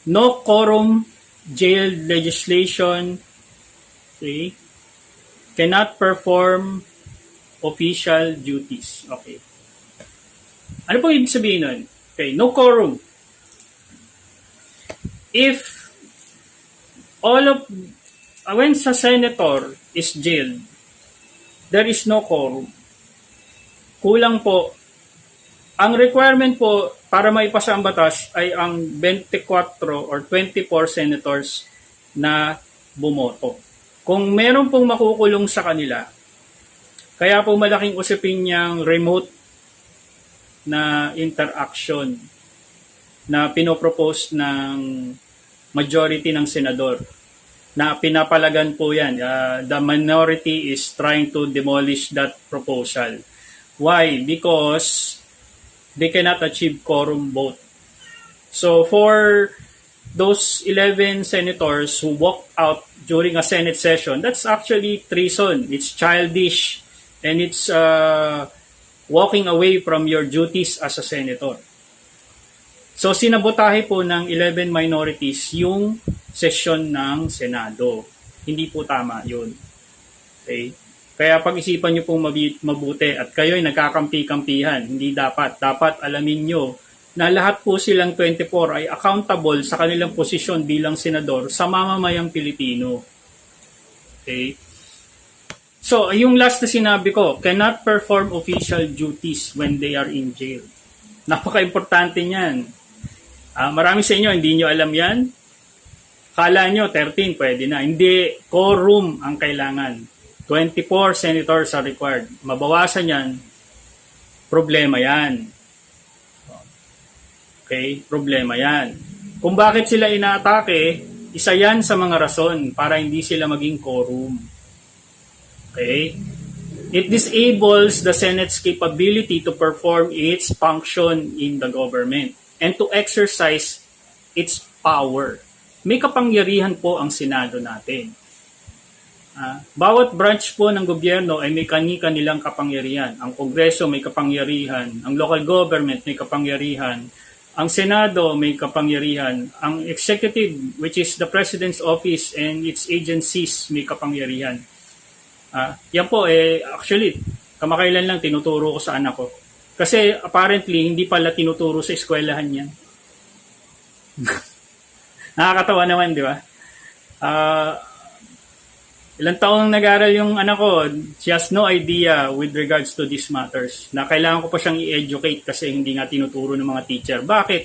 No quorum jail legislation, okay, cannot perform official duties. Okay. Ano po ibig sabihin nun? Okay, no quorum. If all of, when sa senator is jailed, there is no quorum. Kulang po. Ang requirement po para maipasa ang batas ay ang 24 or 24 senators na bumoto. Kung meron pong makukulong sa kanila, kaya po malaking usapin niyang remote na interaction na pinopropose ng majority ng senador na pinapalagan po yan. The minority is trying to demolish that proposal. Why? Because they cannot achieve quorum vote. So for those 11 senators who walked out during a Senate session, that's actually treason. It's childish and it's walking away from your duties as a senator. So sinabotahe po ng 11 minorities yung session ng Senado. Hindi po tama yun. Okay? Kaya pag-isipan nyo pong mabuti at kayo'y nagkakampi-kampihan. Hindi dapat. Dapat alamin nyo na lahat po silang 24 ay accountable sa kanilang posisyon bilang senador sa mamamayang Pilipino. Okay? So, yung last na sinabi ko, cannot perform official duties when they are in jail. Napaka-importante niyan. Marami sa inyo, hindi nyo alam yan. Kala nyo, 13, pwede na. Hindi, quorum ang kailangan. 24 senators are required. Mabawasan yan, problema yan. Okay? Problema yan. Kung bakit sila inaatake, isa yan sa mga rason para hindi sila maging quorum. Okay? It disables the Senate's capability to perform its function in the government and to exercise its power. May kapangyarihan po ang Senado natin. Bawat branch po ng gobyerno ay may kani-kanilang kapangyarihan. Ang Kongreso may kapangyarihan, ang local government may kapangyarihan, ang Senado may kapangyarihan, ang executive, which is the President's office and its agencies, may kapangyarihan. Yan po, actually, kamakailan lang tinuturo ko sa anak ko. Kasi apparently, hindi pala tinuturo sa eskwelahan yan. Nakakatawa naman, di ba? Ilang taong nag-aral yung anak ko, she has no idea with regards to these matters. Na kailangan ko pa siyang i-educate kasi hindi nga tinuturo ng mga teacher. Bakit?